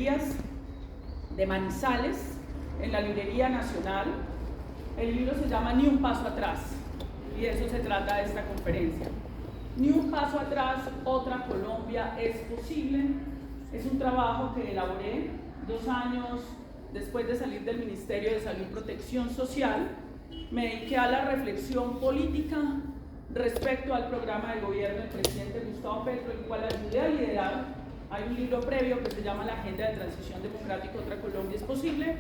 librerías de Manizales, en la Librería Nacional. El libro se llama Ni un paso atrás, y de eso se trata esta conferencia. Ni un paso atrás, otra Colombia es posible. Es un trabajo que elaboré 2 años después de salir del Ministerio de Salud y Protección Social. Me dediqué a la reflexión política respecto al programa de gobierno del presidente Gustavo Petro, el cual ayudé a liderar. Hay un libro previo que se llama La Agenda de Transición Democrática, otra Colombia es posible.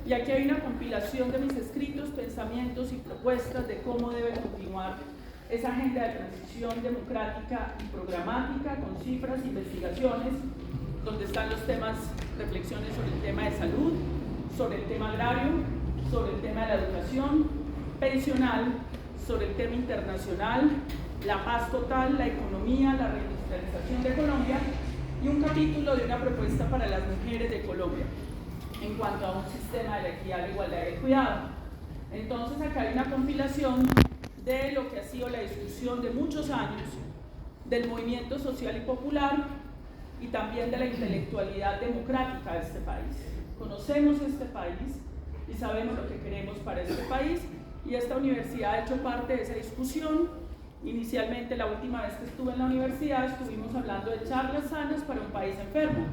Y aquí hay una compilación de mis escritos, pensamientos y propuestas de cómo debe continuar esa agenda de transición democrática y programática, con cifras, investigaciones, donde están los temas, reflexiones sobre el tema de salud, sobre el tema agrario, sobre el tema de la educación pensional, sobre el tema internacional, la paz total, la economía, la reindustrialización de Colombia, y un capítulo de una propuesta para las mujeres de Colombia en cuanto a un sistema de la equidad, la igualdad y el cuidado. Entonces acá hay una compilación de lo que ha sido la discusión de muchos años del movimiento social y popular y también de la intelectualidad democrática de este país. Conocemos este país y sabemos lo que queremos para este país, y esta universidad ha hecho parte de esa discusión. Inicialmente, la última vez que estuve en la universidad, estuvimos hablando de charlas sanas para un país enfermo.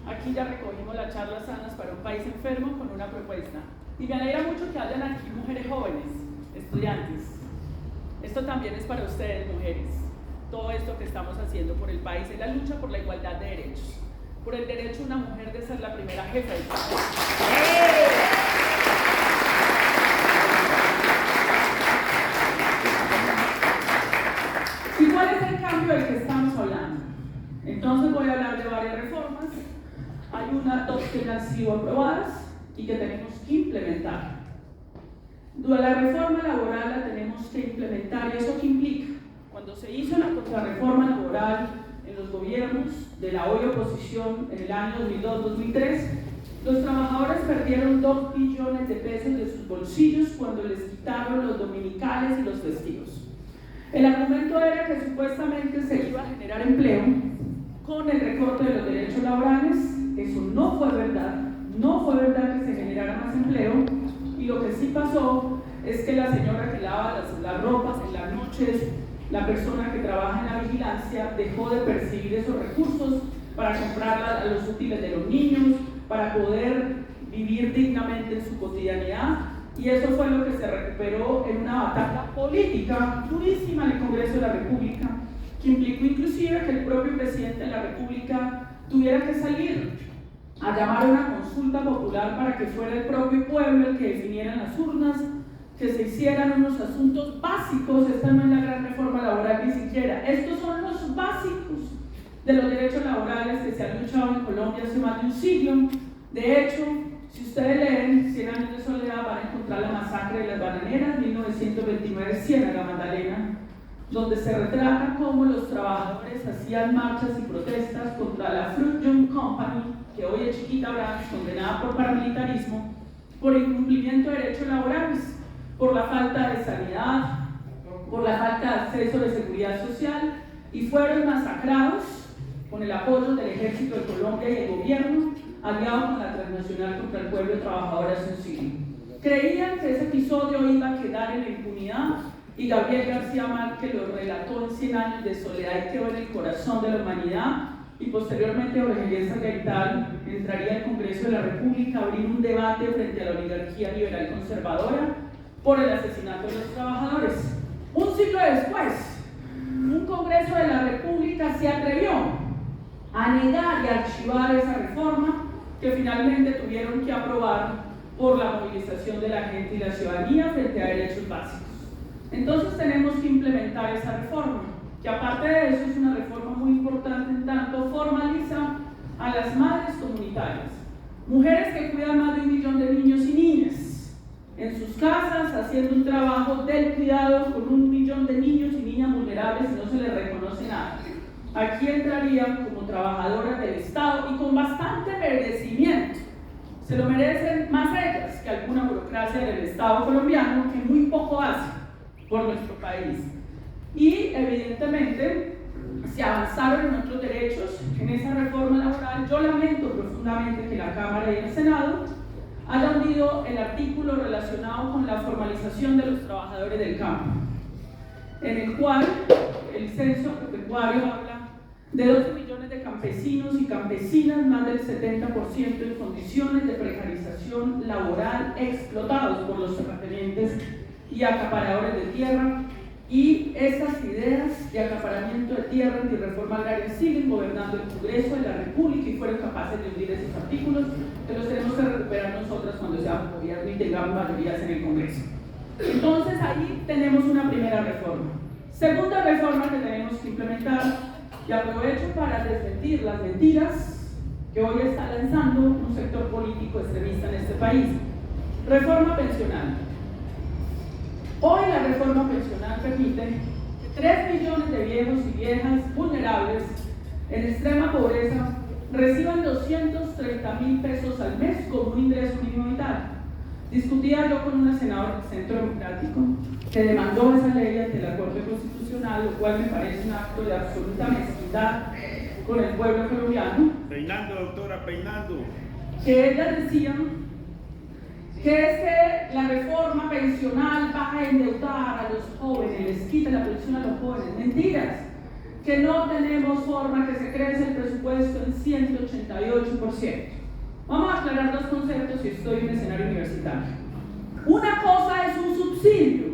Aquí ya recogimos las charlas sanas para un país enfermo con una propuesta. Y me alegra mucho que hayan aquí mujeres jóvenes, estudiantes. Esto también es para ustedes, mujeres. Todo esto que estamos haciendo por el país es la lucha por la igualdad de derechos, por el derecho de una mujer de ser la primera jefa del país. ¿Y cuál es el cambio del que estamos hablando? Entonces voy a hablar de varias reformas. Hay dos que han sido aprobadas y que tenemos que implementar. La reforma laboral la tenemos que implementar, y eso qué implica. Cuando se hizo la contrarreforma laboral en los gobiernos de la hoy oposición en el año 2002-2003, los trabajadores perdieron 2 billones de pesos de sus bolsillos cuando les quitaron los dominicales y los festivos. El argumento era que supuestamente se iba a generar empleo con el recorte de los derechos laborales. Eso no fue verdad. No fue verdad que se generara más empleo, y lo que sí pasó es que la señora que lava las ropas en las noches, la persona que trabaja en la vigilancia, dejó de percibir esos recursos para comprar a los útiles de los niños, para poder vivir dignamente en su cotidianidad, y eso fue lo que se recuperó en una batalla política durísima en el Congreso de la República, que implicó inclusive que el propio presidente de la República tuviera que salir a llamar a una consulta popular para que fuera el propio pueblo el que definiera las urnas, que se hicieran unos asuntos básicos. Esta no es la gran reforma laboral ni siquiera, estos son los básicos de los derechos laborales que se han luchado en Colombia hace más de un siglo. De hecho, si ustedes leen 100 años de soledad, van a encontrar la masacre de las bananeras, 1929, Ciénaga Magdalena, donde se retrata cómo los trabajadores hacían marchas y protestas contra la Fruit Young Company, que hoy es Chiquita Brands, condenada por paramilitarismo, por incumplimiento de derechos laborales, por la falta de sanidad, por la falta de acceso de seguridad social, y fueron masacrados con el apoyo del Ejército de Colombia y el gobierno, aliado con la Transnacional contra el Pueblo Trabajador hace un siglo. Creían que ese episodio iba a quedar en la impunidad, y Gabriel García Márquez lo relató en 100 años de soledad y quedó en el corazón de la humanidad. Y posteriormente Jorge Eliezer Gaitán entraría al Congreso de la República a abrir un debate frente a la oligarquía liberal conservadora por el asesinato de los trabajadores. Un siglo después, un Congreso de la República se atrevió a negar y archivar esa reforma, que finalmente tuvieron que aprobar por la movilización de la gente y la ciudadanía frente a derechos básicos. Entonces tenemos que implementar esa reforma, que aparte de eso es una reforma muy importante en tanto formaliza a las madres comunitarias, mujeres que cuidan más de 1 millón de niños y niñas en sus casas, haciendo un trabajo del cuidado con 1 millón de niños y niñas vulnerables y no se les reconoce nada. Aquí entrarían como trabajadoras del Estado y con bastante merecimiento. Se lo merecen más ellas que alguna burocracia del Estado colombiano, que muy poco hace por nuestro país. Y evidentemente se avanzaron en otros derechos en esa reforma laboral. Yo lamento profundamente que la Cámara y el Senado, haya unido el artículo relacionado con la formalización de los trabajadores del campo, en el cual el censo agropecuario habla de 12 millones de campesinos y campesinas, más del 70% en condiciones de precarización laboral, explotados por los terratenientes y acaparadores de tierra, y estas ideas de acaparamiento de tierras y reforma agraria siguen gobernando el Congreso de la República y fueron capaces de hundir esos artículos, que los tenemos que recuperar nosotras cuando seamos gobierno y tengamos mayorías en el Congreso. Entonces ahí tenemos una primera reforma. Segunda reforma que tenemos que implementar, y aprovecho para desmentir las mentiras que hoy está lanzando un sector político extremista en este país. Reforma pensional. Hoy la reforma pensional permite que 3 millones de viejos y viejas vulnerables en extrema pobreza reciban 230.000 pesos al mes como un ingreso mínimo vital. Discutía yo con una senadora del Centro Democrático que demandó esa ley ante la Corte Constitucional, lo cual me parece un acto de absoluta mezquindad con el pueblo colombiano. Peinando, doctora, peinando. Que ellas decían que es que la reforma pensional va a endeudar a los jóvenes, les quita la pensión a los jóvenes. Mentiras, que no tenemos forma, que se crece el presupuesto en 188%. Vamos a aclarar dos conceptos si estoy en un escenario universitario. Una cosa es un subsidio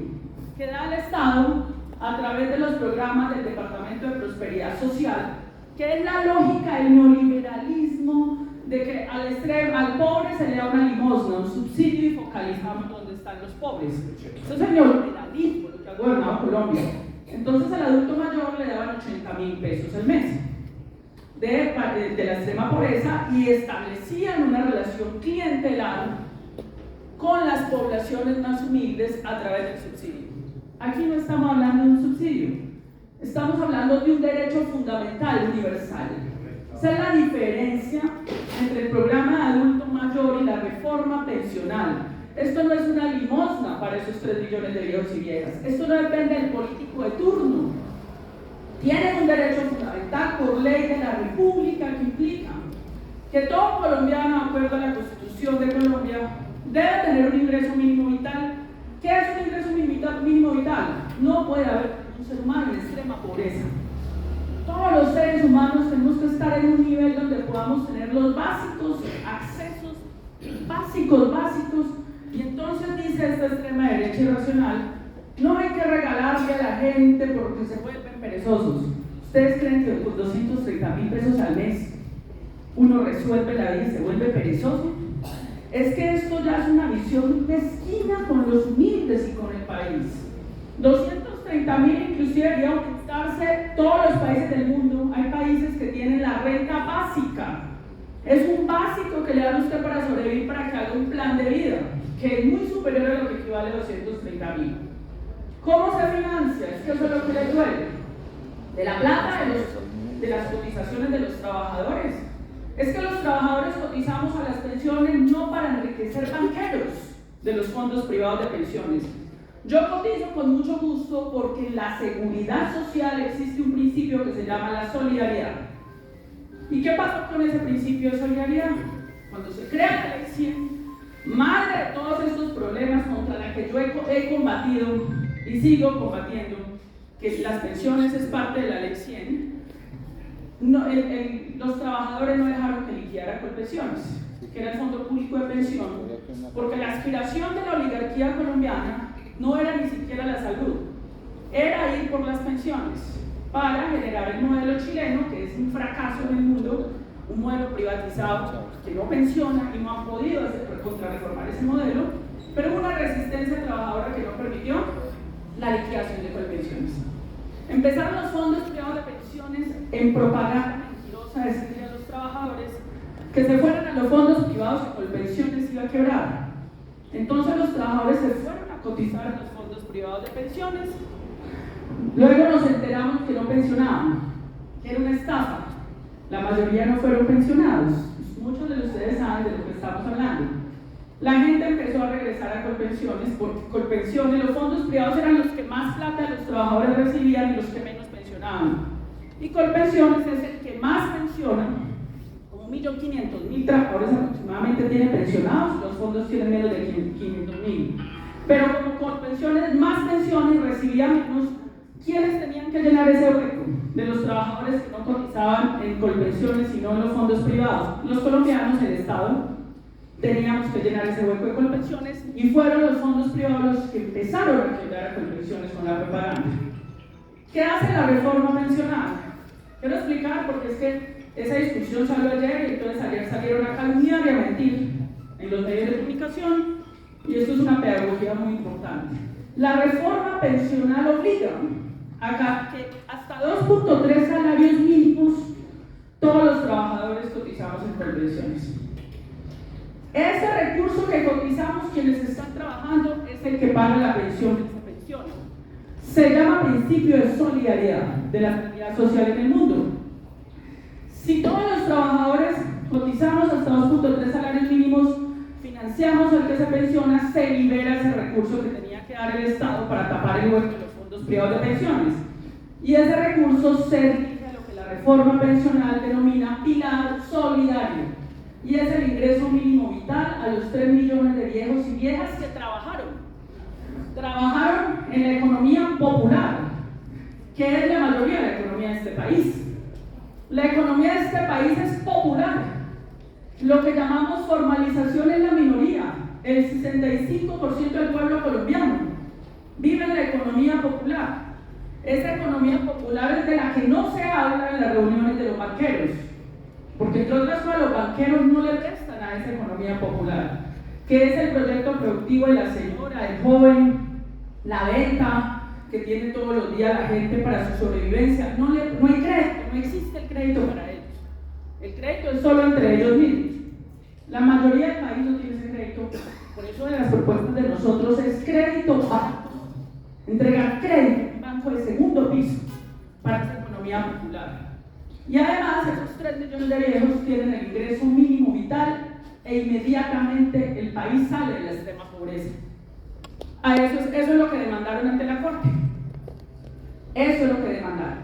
que da el Estado a través de los programas del Departamento de Prosperidad Social, que es la lógica del neoliberalismo de que al pobre se le da una limosna, un subsidio y focalizamos donde están los pobres. Eso es el neoliberalismo, lo que ha gobernado Colombia. Entonces al adulto mayor le daban 80.000 pesos al mes de la extrema pobreza y establecían una relación clientelar con las poblaciones más humildes a través del subsidio. Aquí no estamos hablando de un subsidio, estamos hablando de un derecho fundamental universal. Esa es la diferencia entre el programa de adulto mayor y la reforma pensional. Esto no es una limosna para esos 3 millones de viejos y viejas. Esto no depende del político de turno. Tienen un derecho fundamental por ley de la República que implica que todo colombiano, de acuerdo a la Constitución de Colombia, debe tener un ingreso mínimo vital. ¿Qué es un ingreso mínimo vital? No puede haber un ser humano en extrema pobreza. Todos los seres humanos tenemos que estar en un nivel donde podamos tener los básicos, accesos básicos, y entonces dice esta extrema derecha irracional, no hay que regalarle a la gente porque se vuelven perezosos. ¿Ustedes creen que con 230.000 pesos al mes uno resuelve la vida y se vuelve perezoso? Es que esto ya es una visión mezquina con los humildes y con el país. 230.000 inclusive debería aumentarse todos los países del mundo. Hay países que tienen la renta básica. Es un básico que le dan a usted para sobrevivir, para que haga un plan de vida, que es muy superior a lo que equivale a 230.000. ¿Cómo se financia? Es que eso es lo que le duele. De la plata de las cotizaciones de los trabajadores. Es que los trabajadores cotizamos a las pensiones no para enriquecer banqueros de los fondos privados de pensiones. Yo cotizo con mucho gusto porque en la seguridad social existe un principio que se llama la solidaridad. ¿Y qué pasó con ese principio de solidaridad? Cuando se crea la ley 100, madre de todos estos problemas contra la que yo he combatido y sigo combatiendo, que las pensiones es parte de la ley 100, los trabajadores no dejaron que liquidara Colpensiones, que era el Fondo Público de Pensión, porque la aspiración de la oligarquía colombiana no era ni siquiera la salud, era ir por las pensiones para generar el modelo chileno, que es un fracaso en el mundo, un modelo privatizado que no pensiona y no han podido contrarreformar ese modelo, pero una resistencia trabajadora que no permitió la liquidación de Colpensiones. Empezaron los fondos privados de pensiones en propaganda mentirosa, decirle a los trabajadores que se fueran a los fondos privados que Colpensiones iba a quebrar. Entonces los trabajadores se fueron a cotizar a los fondos privados de pensiones. Luego nos enteramos que no pensionaban, que era una estafa. La mayoría no fueron pensionados. Muchos de ustedes saben de lo que estamos hablando. La gente empezó a regresar a Colpensiones porque Colpensiones, los fondos privados eran los que más plata los trabajadores recibían y los que menos pensionaban. Y Colpensiones es el que más pensiona, como 1.500.000 trabajadores aproximadamente tiene pensionados, los fondos tienen menos de 500.000. Pero como Colpensiones, más pensiones recibía menos, ¿quiénes tenían que llenar ese hueco? De los trabajadores que no cotizaban en Colpensiones, sino en los fondos privados. Los colombianos, el Estado, teníamos que llenar ese hueco de Colpensiones y fueron los fondos privados los que empezaron a quebrar a Colpensiones con la propaganda. ¿Qué hace la reforma pensional? Quiero explicar porque es que esa discusión salió ayer y entonces ayer salieron a calumniar y a mentir en los medios de comunicación y esto es una pedagogía muy importante. La reforma pensional obliga a que hasta 2.3 salarios mínimos todos los trabajadores cotizamos en Colpensiones. Ese recurso que cotizamos quienes están trabajando es el que paga la pensión que se pensiona. Se llama principio de solidaridad de la seguridad social en el mundo. Si todos los trabajadores cotizamos hasta 2.3 salarios mínimos, financiamos al que se pensiona, se libera ese recurso que tenía que dar el Estado para tapar el hueco de los fondos privados de pensiones. Y ese recurso se dirige a lo que la reforma pensional denomina pilar solidario. Y es el ingreso mínimo vital a los 3 millones de viejos y viejas que trabajaron en la economía popular, que es la mayoría de la economía de este país. La economía de este país es popular. Lo que llamamos formalización es la minoría. El 65% del pueblo colombiano vive en la economía popular. Esa economía popular es de la que no se habla en las reuniones de los banqueros, porque entre otras cosas los banqueros no le prestan a esa economía popular, que es el proyecto productivo de la señora, el joven, la venta que tiene todos los días la gente para su sobrevivencia. No hay crédito, no existe el crédito para ellos. El crédito es solo entre ellos mismos. La mayoría del país no tiene ese crédito, por eso de las propuestas de nosotros es crédito barato, entregar crédito en un banco de segundo piso para esa economía popular. Y además esos 3 millones de viejos tienen el ingreso mínimo vital e inmediatamente el país sale de la extrema pobreza. Eso es lo que demandaron ante la Corte. Eso es lo que demandaron.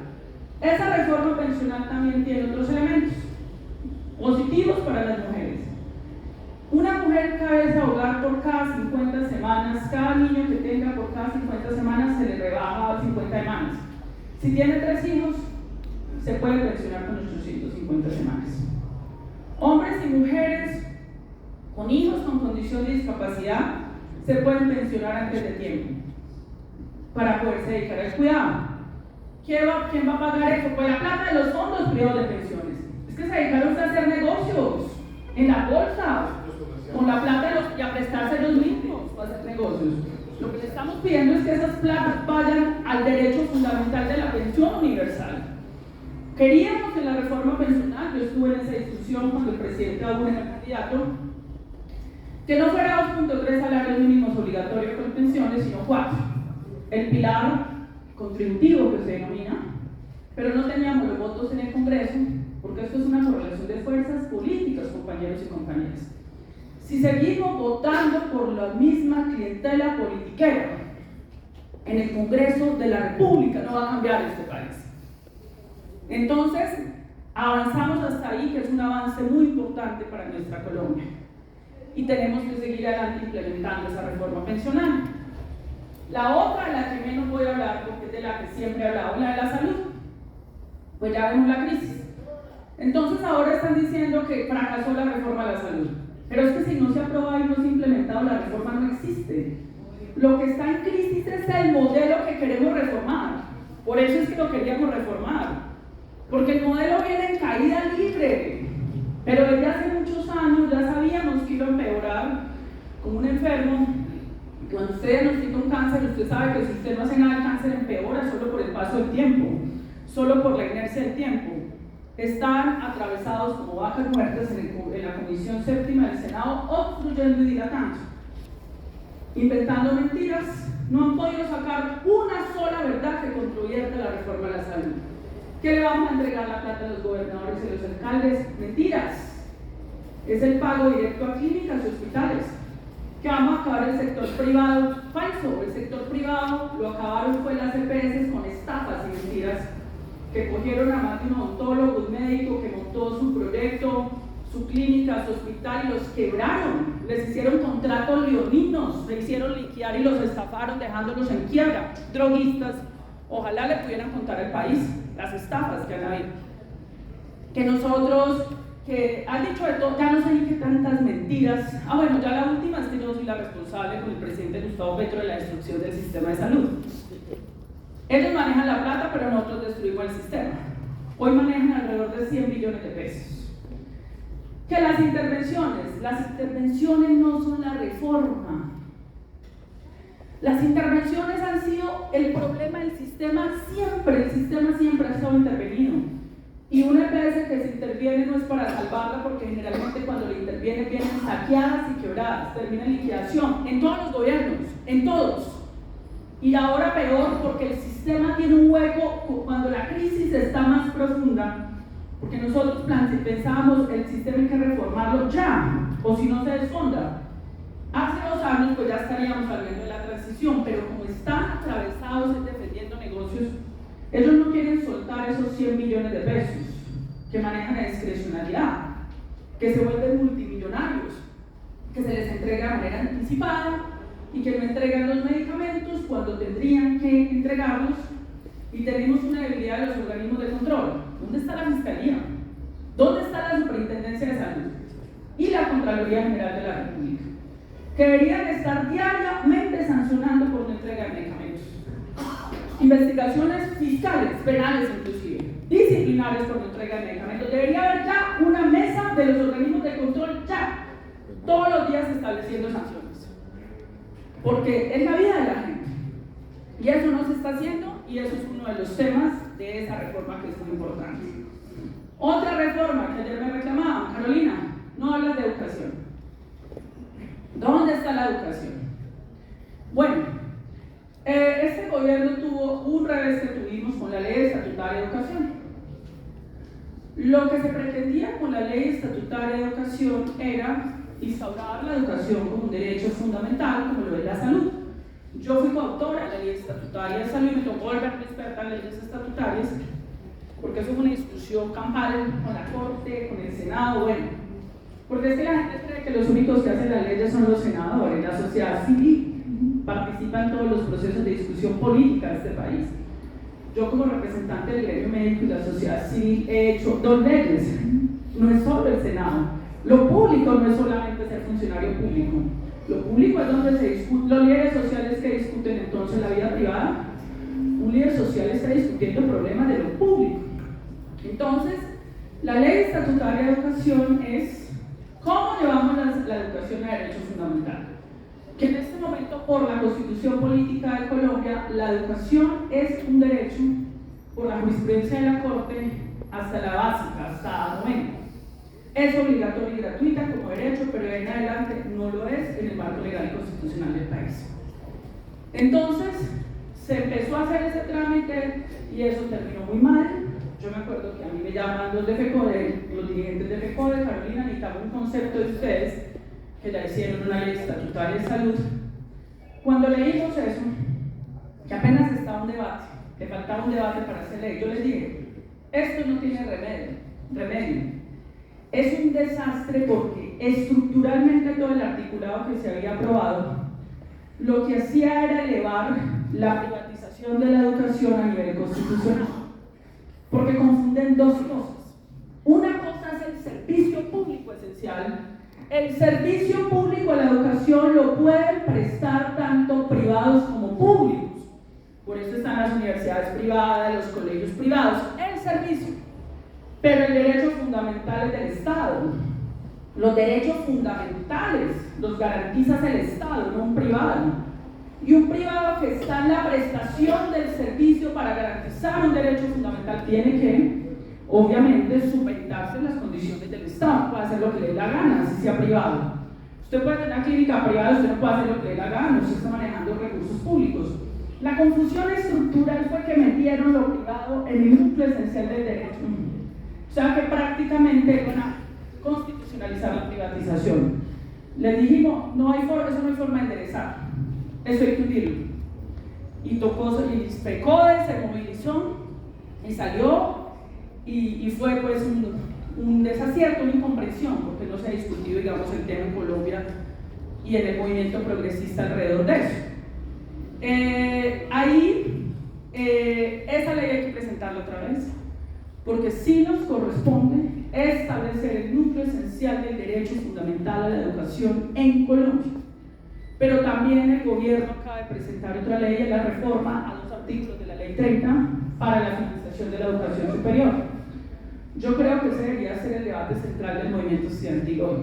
Esa reforma pensional también tiene otros elementos positivos para las mujeres. Una mujer cabeza de hogar por cada 50 semanas, cada niño que tenga por cada 50 semanas se le rebaja 50 semanas. Si tiene 3 hijos, se puede pensionar con 850 semanas. Hombres y mujeres con hijos con condición de discapacidad se pueden pensionar antes de tiempo para poderse dedicar al cuidado. ¿Quién va a pagar eso? Pues la plata de los fondos privados de pensiones. Es que se dedicaron a hacer negocios en la bolsa, con la plata y a prestarse ellos mismos para hacer negocios. Lo que le estamos pidiendo es que esas platas vayan al derecho fundamental de la pensión universal. Queríamos en la reforma pensional, yo estuve en esa discusión cuando el presidente Abun era candidato, que no fuera 2.3 salarios mínimos obligatorios con pensiones, sino 4. El pilar contributivo que se denomina, pero no teníamos los votos en el Congreso, porque esto es una correlación de fuerzas políticas, compañeros y compañeras. Si seguimos votando por la misma clientela politiquera en el Congreso de la República, no va a cambiar este país. Entonces, avanzamos hasta ahí, que es un avance muy importante para nuestra Colombia. Y tenemos que seguir adelante implementando esa reforma pensional. La otra, de la que menos voy a hablar, porque es de la que siempre he hablado, la de la salud. Pues ya vemos la crisis. Entonces ahora están diciendo que fracasó la reforma de la salud. Pero es que si no se ha aprobado y no se ha implementado, la reforma no existe. Lo que está en crisis es el modelo que queremos reformar. Por eso es que lo queríamos reformar. Porque el modelo viene en caída libre. Pero desde hace muchos años ya sabíamos que iba a empeorar como un enfermo. Cuando usted diagnostica un cáncer, usted sabe que si usted no hace nada, el cáncer empeora solo por el paso del tiempo, solo por la inercia del tiempo. Están atravesados como vacas muertas en la Comisión Séptima del Senado, obstruyendo y dilatando, inventando mentiras. No han podido sacar una sola verdad que contribuyera a la reforma de la salud. ¿Qué le vamos a entregar la plata a los gobernadores y a los alcaldes? Mentiras. Es el pago directo a clínicas y hospitales. Que vamos a acabar el sector privado. Falso. El sector privado lo acabaron fue las EPS con estafas y mentiras, que cogieron a más de un odontólogo, un médico que montó su proyecto, su clínica, su hospital, y los quebraron, les hicieron contratos leoninos, le hicieron liquidar y los estafaron dejándolos en quiebra. Droguistas, ojalá le pudieran contar al país las estafas que han habido. Que nosotros, que han dicho de todo, ya no sé qué tantas mentiras. Bueno, ya la última es que yo soy la responsable con el presidente Gustavo Petro de la destrucción del sistema de salud. Ellos manejan la plata, pero nosotros destruimos el sistema. Hoy manejan alrededor de 100 billones de pesos. Que las intervenciones no son la reforma. Las intervenciones han sido el problema del sistema siempre. El sistema siempre ha estado intervenido. Y una EPS que se interviene no es para salvarla, porque generalmente cuando le intervienen vienen saqueadas y quebradas, termina en liquidación, en todos los gobiernos, en todos. Y ahora peor, porque el sistema tiene un hueco cuando la crisis está más profunda. Porque nosotros pensábamos el sistema hay que reformarlo ya, o si no se desfonda. Hace 2 años pues ya estaríamos hablando de la transición, pero como están atravesados defendiendo negocios, ellos no quieren soltar esos 100 millones de pesos que manejan la discrecionalidad, que se vuelven multimillonarios, que se les entrega de manera anticipada y que no entregan los medicamentos cuando tendrían que entregarlos. Y tenemos una debilidad de los organismos de control. ¿Dónde está la Fiscalía? ¿Dónde está la Superintendencia de Salud? Y la Contraloría General de la República, que deberían estar diariamente sancionando por no entrega de medicamentos. Investigaciones fiscales, penales inclusive, disciplinares por no entrega de medicamentos. Debería haber ya una mesa de los organismos de control ya, todos los días estableciendo sanciones. Porque es la vida de la gente. Y eso no se está haciendo, y eso es uno de los temas de esa reforma que es muy importante. Otra reforma que ayer me reclamaban: Carolina, no hablas de educación. ¿Dónde está la educación? Bueno, este gobierno tuvo un revés que tuvimos con la ley estatutaria de educación. Lo que se pretendía con la ley estatutaria de educación era instaurar la educación como un derecho fundamental, como lo es la salud. Yo fui coautora de la ley estatutaria de salud y me tocó volverme experta en leyes estatutarias, porque eso fue una discusión campal con la Corte, con el Senado, bueno. Porque es que la gente cree que los únicos que hacen las leyes son los senadores, la sociedad civil participa en todos los procesos de discusión política de este país. Yo como representante del gremio médico y la sociedad civil he hecho 2 leyes, no es solo el Senado. Lo público no es solamente ser funcionario público. Lo público es donde se discute, los líderes sociales que discuten entonces la vida privada. Un líder social está discutiendo problemas de lo público. Entonces, la ley estatutaria de educación es cómo llevamos la educación a derecho fundamental. Que en este momento, por la Constitución Política de Colombia, la educación es un derecho, por la jurisprudencia de la Corte, hasta la básica, hasta noveno. Es obligatoria y gratuita como derecho, pero de en adelante no lo es en el marco legal y constitucional del país. Entonces, se empezó a hacer ese trámite y eso terminó muy mal. Yo me acuerdo que a mí me llaman los de FECODE, los dirigentes de FECODE: Carolina, necesitamos un concepto de ustedes, que ya hicieron una ley estatutaria de salud. Cuando leímos eso, que apenas estaba un debate, le faltaba un debate para hacer ley, yo les dije: esto no tiene remedio. Es un desastre porque estructuralmente todo el articulado que se había aprobado lo que hacía era elevar la privatización de la educación a nivel constitucional, porque confunden 2 cosas. Una cosa es el servicio público esencial. El servicio público de la educación lo pueden prestar tanto privados como públicos. Por eso están las universidades privadas, los colegios privados, el servicio. Pero el derecho fundamental es del Estado. Los derechos fundamentales los garantiza el Estado, no un privado. Y un privado que está en la prestación del servicio para garantizar un derecho fundamental tiene que, obviamente, supeditarse en las condiciones del Estado. Puede hacer lo que le dé la gana, así sea privado. Usted puede tener una clínica privada, usted no puede hacer lo que le dé la gana, usted está manejando recursos públicos. La confusión estructural fue que metieron lo privado en el núcleo esencial del derecho. O sea que prácticamente van a constitucionalizar la privatización. Les dijimos: eso no hay forma de enderezar, eso hay que hundirlo. Y tocó, y FECODE se movilizó y salió, y fue pues un desacierto, una incomprensión, porque no se ha discutido, digamos, el tema en Colombia y en el movimiento progresista alrededor de eso. Esa ley hay que presentarla otra vez, porque sí nos corresponde establecer el núcleo esencial del derecho fundamental a la educación en Colombia. Pero también el gobierno acaba de presentar otra ley, en la reforma a 2 artículos de la ley 30 para la financiación de la educación superior. Yo creo que ese debería ser el debate central del movimiento estudiantil hoy.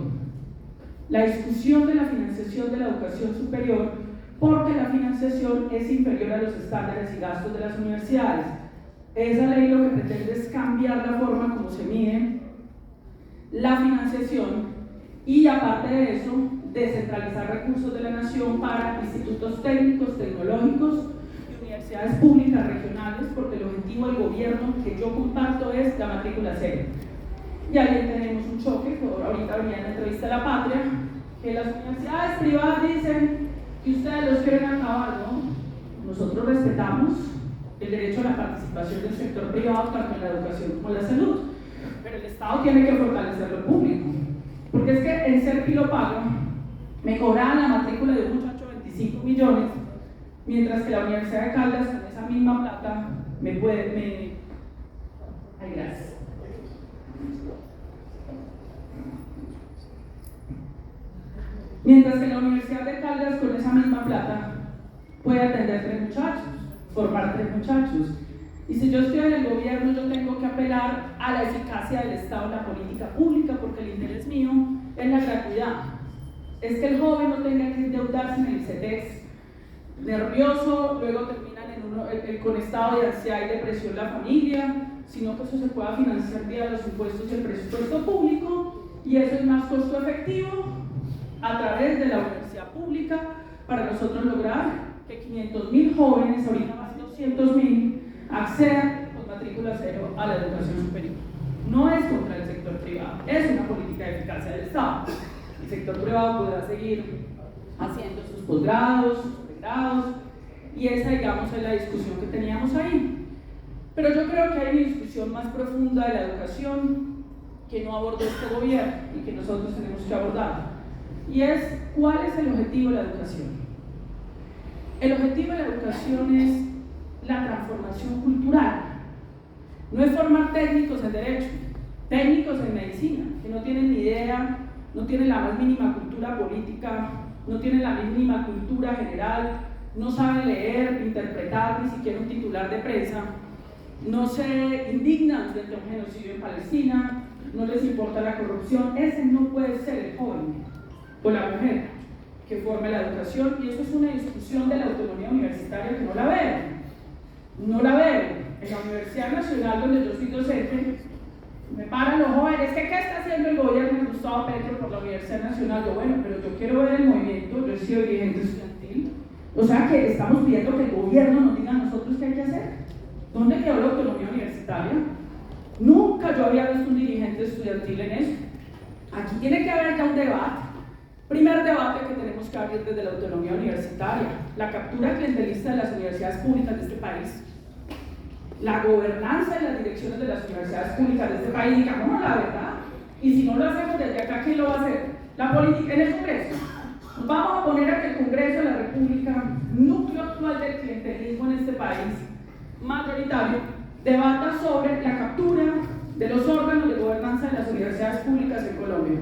La discusión de la financiación de la educación superior, porque la financiación es inferior a los estándares y gastos de las universidades. Esa ley lo que pretende es cambiar la forma como se mide la financiación y, aparte de eso, descentralizar recursos de la nación para institutos técnicos, tecnológicos y universidades públicas regionales, porque el objetivo del gobierno que yo comparto es la matrícula cero. Y ahí tenemos un choque, que ahorita venía en la entrevista a La Patria, que las universidades privadas dicen que ustedes los quieren acabar, ¿no? Nosotros respetamos el derecho a la participación del sector privado, tanto en la educación como en la salud, pero el Estado tiene que fortalecer lo público, porque es que en Serpi lo pago, me cobraban la matrícula de un muchacho 25 millones, mientras que la Universidad de Caldas con esa misma plata ay, gracias. Mientras que la Universidad de Caldas con esa misma plata puede atender 3 muchachos, formar 3 muchachos. Y si yo estoy en el gobierno, yo tengo que apelar a la eficacia del Estado en la política pública, porque el interés mío es la gratuidad. Es que el joven no tenga que endeudarse en el CETEX, nervioso, luego terminan con estado de ansiedad y depresión la familia, sino que eso se pueda financiar vía los impuestos y el presupuesto público, y eso es más costo efectivo a través de la universidad pública para nosotros lograr que 500.000 jóvenes, ahorita más de 200.000, accedan con matrícula cero a la educación superior. No es contra el sector privado, es una política de eficacia del Estado. El sector privado podrá seguir haciendo sus posgrados, sus pregrados, y esa, digamos, es la discusión que teníamos ahí. Pero yo creo que hay una discusión más profunda de la educación que no abordó este gobierno y que nosotros tenemos que abordar, y es ¿cuál es el objetivo de la educación? El objetivo de la educación es la transformación cultural. No es formar técnicos en derecho, técnicos en medicina, que no tienen ni idea, no tienen la más mínima cultura política, no tienen la mínima cultura general, no saben leer, interpretar, ni siquiera un titular de prensa, no se indignan frente a un genocidio en Palestina, no les importa la corrupción. Ese no puede ser el joven o la mujer que forme la educación, y eso es una discusión de la autonomía universitaria que no la veo. No la veo. En la Universidad Nacional, donde yo soy docente, me paran los jóvenes, ¿qué está haciendo el gobierno de Gustavo Petro por la Universidad Nacional? Yo, bueno, pero yo quiero ver el movimiento, yo he sido dirigente estudiantil, o sea que estamos pidiendo que el gobierno nos diga a nosotros qué hay que hacer. ¿Dónde quedó la autonomía universitaria? Nunca yo había visto un dirigente estudiantil en eso. Aquí tiene que haber ya un debate. Primer debate que tenemos que abrir desde la autonomía universitaria: la captura clientelista de las universidades públicas de este país, la gobernanza de las direcciones de las universidades públicas de este país. Digámonos la verdad, y si no lo hacemos desde acá, ¿quién lo va a hacer? La política en el Congreso. Vamos a poner a que el Congreso de la República, núcleo actual del clientelismo en este país, mayoritario, debata sobre la captura de los órganos de gobernanza de las universidades públicas en Colombia.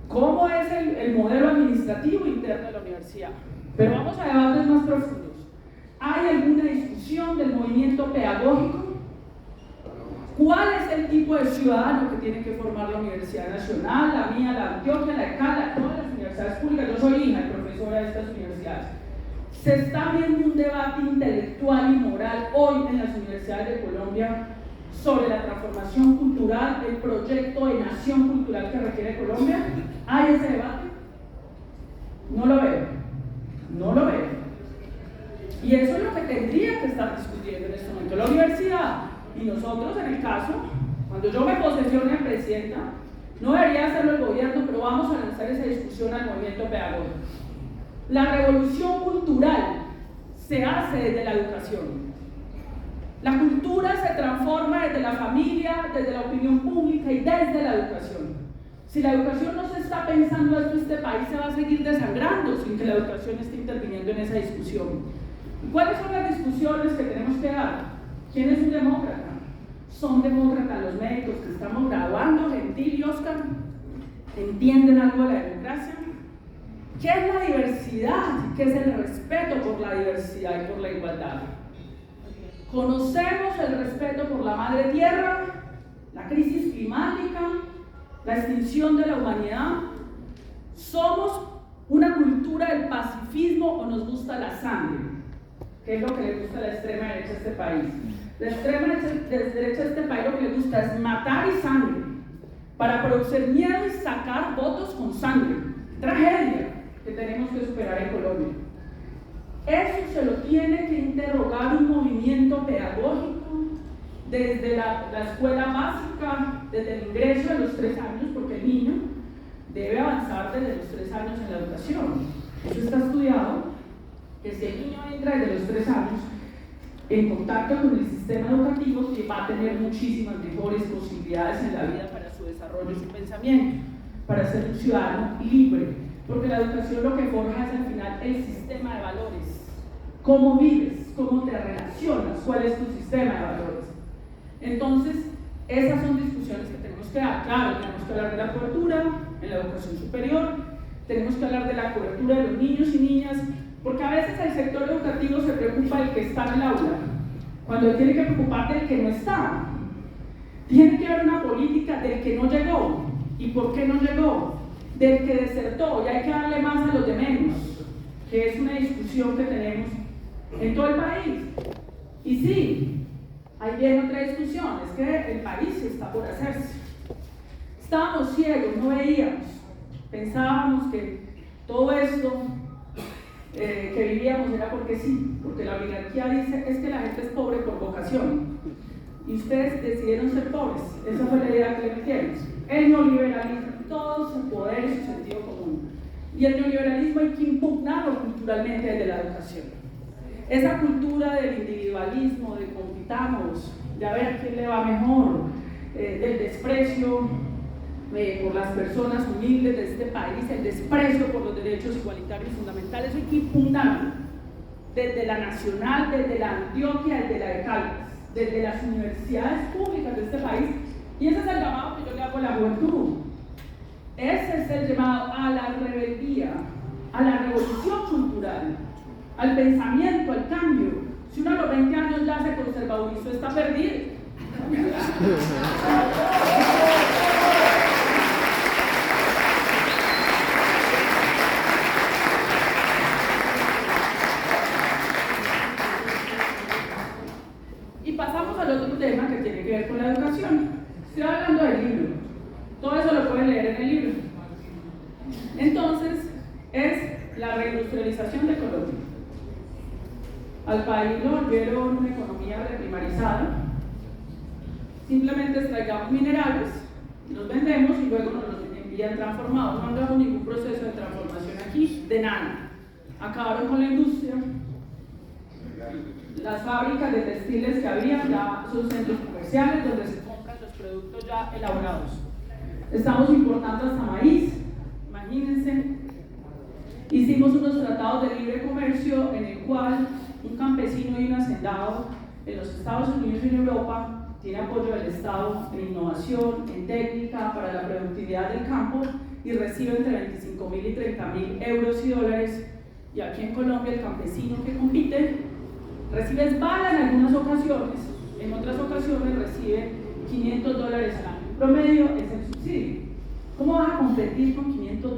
¿Cómo es el modelo administrativo interno de la universidad? Pero vamos a debates más profundos. ¿Hay alguna discusión del movimiento pedagógico? ¿Cuál es el tipo de ciudadano que tiene que formar la Universidad Nacional, la mía, la Antioquia, la de Cala, todas las universidades públicas? Yo soy hija y profesora de estas universidades. Se está viendo un debate intelectual y moral hoy en las universidades de Colombia sobre la transformación cultural, el proyecto de nación cultural que requiere Colombia. ¿Hay ese debate? No lo veo. No lo veo. Y eso es lo que tendría que estar discutiendo en este momento la universidad. Y nosotros, en el caso, cuando yo me posesione a presidenta, no debería hacerlo el gobierno, pero vamos a lanzar esa discusión al movimiento pedagógico. La revolución cultural se hace desde la educación. La cultura se transforma desde la familia, desde la opinión pública y desde la educación. Si la educación no se está pensando esto, este país se va a seguir desangrando sin que la educación esté interviniendo en esa discusión. ¿Y cuáles son las discusiones que tenemos que dar? ¿Quién es un demócrata? ¿Son demócratas los médicos que estamos graduando, Gentil y Oscar? ¿Entienden algo de la democracia? ¿Qué es la diversidad? ¿Qué es el respeto por la diversidad y por la igualdad? ¿Conocemos el respeto por la madre tierra, la crisis climática, la extinción de la humanidad? ¿Somos una cultura del pacifismo o nos gusta la sangre? ¿Qué es lo que le gusta a la extrema derecha a este país? La extrema derecha a este país lo que le gusta es matar y sangre, para producir miedo y sacar votos con sangre. Tragedia que tenemos que superar en Colombia. Eso se lo tiene que interrogar un movimiento pedagógico desde la escuela básica, desde el ingreso de los 3 años, porque el niño debe avanzar desde los 3 años en la educación. Eso está estudiado, que si el niño entra desde los 3 años en contacto con el sistema educativo, que va a tener muchísimas mejores posibilidades en la vida para su desarrollo y su pensamiento, para ser un ciudadano libre, porque la educación lo que forja es al final el sistema de valores. ¿Cómo vives? ¿Cómo te relacionas? ¿Cuál es tu sistema de valores? Entonces, esas son discusiones que tenemos que dar. Claro, tenemos que hablar de la cobertura en la educación superior, tenemos que hablar de la cobertura de los niños y niñas, porque a veces el sector educativo se preocupa del que está en el aula, cuando tiene que preocupar del que no está. Tiene que haber una política del que no llegó. ¿Y por qué no llegó? Del que desertó, y hay que darle más a los de menos, que es una discusión que tenemos en todo el país. Y sí, ahí viene otra discusión, es que el país está por hacerse. Estábamos ciegos, no veíamos, pensábamos que todo esto que vivíamos era porque sí, porque la oligarquía dice es que la gente es pobre por vocación, y ustedes decidieron ser pobres. Esa fue la idea que le metieron. El neoliberalismo, todo su poder y su sentido común. Y el neoliberalismo hay que impugnarlo culturalmente desde la educación. Esa cultura del individualismo, de compitamos, de a ver a quién le va mejor, del desprecio por las personas humildes de este país, el desprecio por los derechos igualitarios fundamentales, hay que impugnarlo desde la nacional, desde la Antioquia, desde la de Caldas, desde las universidades públicas de este país. Y ese es el llamado que yo le hago a la juventud. Ese es el llamado a la rebeldía, a la revolución cultural, al pensamiento, al cambio. Si uno a los 20 años ya se conservadurizó, está perdido. Y pasamos al otro tema que tiene que ver con la educación. Estoy hablando del libro. Todo eso lo pueden leer en el libro. Entonces, es la reindustrialización de Colombia. Al país lo volvieron una economía reprimarizada. Simplemente extraigamos minerales, los vendemos y luego nos los envían transformados. No hagamos ningún proceso de transformación aquí, de nada. Acabaron con la industria. Las fábricas de textiles que había ya son centros comerciales donde se compran los productos ya elaborados. Estamos importando hasta maíz, imagínense. Hicimos unos tratados de libre comercio en el cual un campesino y un hacendado en los Estados Unidos y en Europa tiene apoyo del Estado en innovación, en técnica, para la productividad del campo, y recibe entre 25.000 y 30.000 euros y dólares. Y aquí en Colombia el campesino que compite recibe esbala en algunas ocasiones, en otras ocasiones recibe $500 al año. En promedio es el subsidio. ¿Cómo vas a competir con $500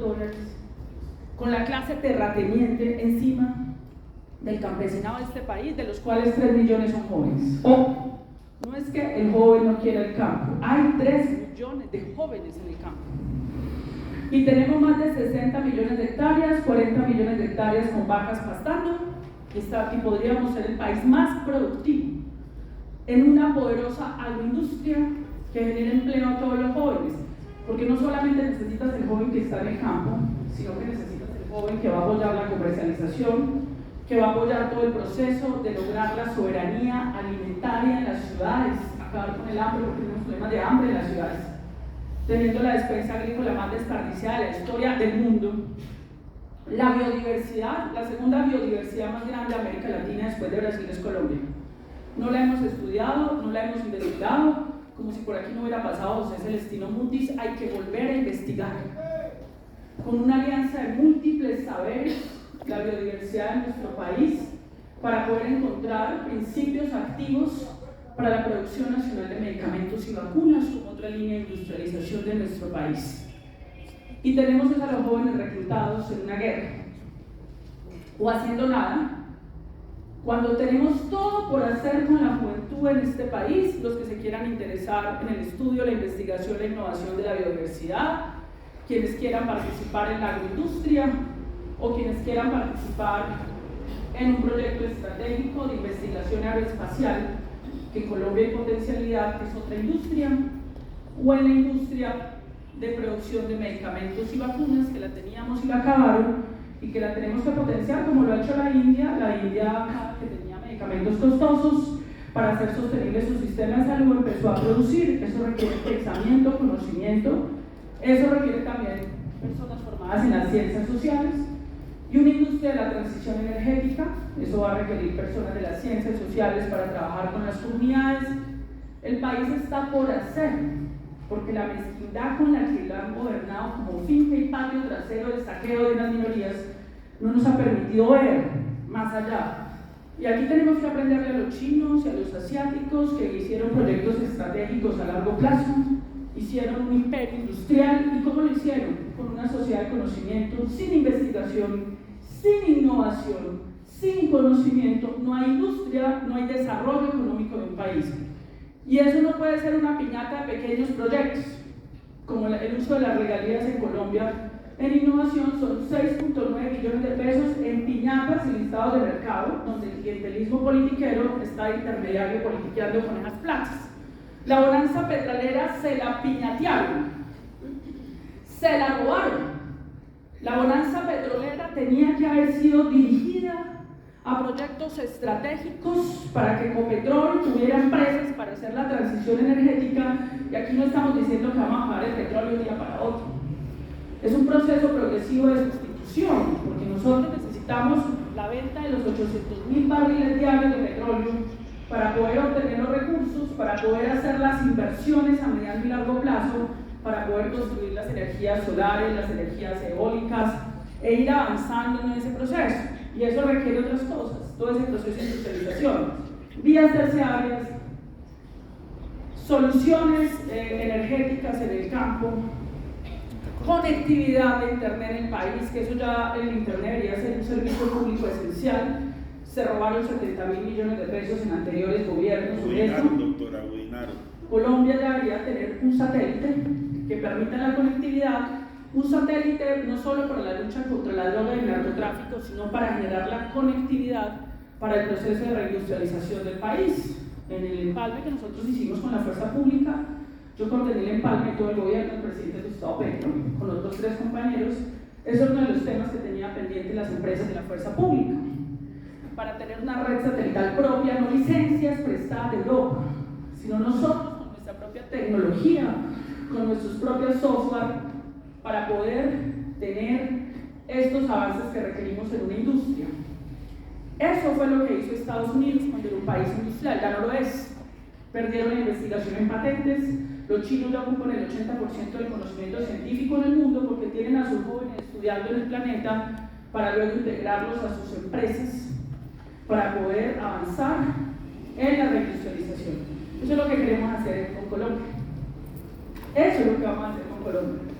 con la clase terrateniente encima del campesinado de este país, de los cuales 3 millones son jóvenes? No es que el joven no quiera el campo, hay 3 millones de jóvenes en el campo. Y tenemos más de 60 millones de hectáreas, 40 millones de hectáreas con vacas pastando, y podríamos ser el país más productivo en una poderosa agroindustria que genere empleo a todos los jóvenes. Porque no solamente necesitas el joven que está en el campo, sino que necesitas el joven que va a apoyar la comercialización, que va a apoyar todo el proceso de lograr la soberanía alimentaria en las ciudades, acabar con el hambre, porque tenemos problemas de hambre en las ciudades, teniendo la despensa agrícola más desperdiciada de la historia del mundo. La biodiversidad, la segunda biodiversidad más grande de América Latina después de Brasil es Colombia. No la hemos estudiado, no la hemos investigado, como si por aquí no hubiera pasado José Celestino Mutis. Hay que volver a investigar con una alianza de múltiples saberes la biodiversidad de nuestro país para poder encontrar principios activos para la producción nacional de medicamentos y vacunas como otra línea de industrialización de nuestro país. Y tenemos a los jóvenes reclutados en una guerra o haciendo nada, cuando tenemos todo por hacer con la juventud en este país, los que se quieran interesar en el estudio, la investigación, la innovación de la biodiversidad, quienes quieran participar en la agroindustria o quienes quieran participar en un proyecto estratégico de investigación aeroespacial, que en Colombia hay potencialidad, que es otra industria, o en la industria de producción de medicamentos y vacunas, que la teníamos y la acabaron, y que la tenemos que potenciar, como lo ha hecho la India, que tenía medicamentos costosos, para hacer sostenible su sistema de salud, empezó a producir. Eso requiere pensamiento, conocimiento, eso requiere también personas formadas en las ciencias sociales, y una industria de la transición energética. Eso va a requerir personas de las ciencias sociales para trabajar con las comunidades. El país está por hacer, porque la mezquindad con la que lo han gobernado como finca y patio trasero del saqueo de unas minorías no nos ha permitido ver más allá. Y aquí tenemos que aprenderle a los chinos y a los asiáticos, que hicieron proyectos estratégicos a largo plazo, hicieron un imperio industrial. ¿Y cómo lo hicieron? Con una sociedad de conocimiento, sin investigación, sin innovación, sin conocimiento. No hay industria, no hay desarrollo económico de un país. Y eso no puede ser una piñata de pequeños proyectos, como el uso de las regalías en Colombia. En innovación son 6.9 billones de pesos en piñatas y listados de mercado, donde el clientelismo politiquero está intermediario politiqueando con esas plazas. La bonanza petrolera se la piñatearon, se la robaron. La bonanza petrolera tenía que haber sido dirigida a proyectos estratégicos para que Ecopetrol tuviera empresas para hacer la transición energética, y aquí no estamos diciendo que vamos a pagar el petróleo de un día para otro. Es un proceso progresivo de sustitución, porque nosotros necesitamos la venta de los 800.000 barriles diarios de petróleo para poder obtener los recursos, para poder hacer las inversiones a mediano y largo plazo, para poder construir las energías solares, las energías eólicas, e ir avanzando en ese proceso. Y eso requiere otras cosas, todo ese proceso de industrialización, vías terciarias, soluciones energéticas en el campo, conectividad de internet en el país, que eso ya el internet debería ser un servicio público esencial. Se robaron 70.000 millones de pesos en anteriores gobiernos. Doctora Guinaro. Colombia ya debería tener un satélite que permita la conectividad, un satélite no solo para la lucha contra la droga y el narcotráfico, sino para generar la conectividad para el proceso de reindustrialización del país. En el empalme que nosotros hicimos con la fuerza pública, yo coordiné el empalme de todo el gobierno, el presidente Gustavo Petro, con otros 3 compañeros. Eso es uno de los temas que tenía pendiente las empresas de la fuerza pública, para tener una red satelital propia, no licencias prestadas de Europa, sino nosotros con nuestra propia tecnología, con nuestros propios software, para poder tener estos avances que requerimos en una industria. Eso fue lo que hizo Estados Unidos cuando era un país industrial, ya no lo es. Perdieron la investigación en patentes. Los chinos ya ocupan el 80% del conocimiento científico en el mundo, porque tienen a sus jóvenes estudiando en el planeta para luego integrarlos a sus empresas para poder avanzar en la reindustrialización. Eso es lo que queremos hacer con Colombia. Eso es lo que vamos a hacer con Colombia.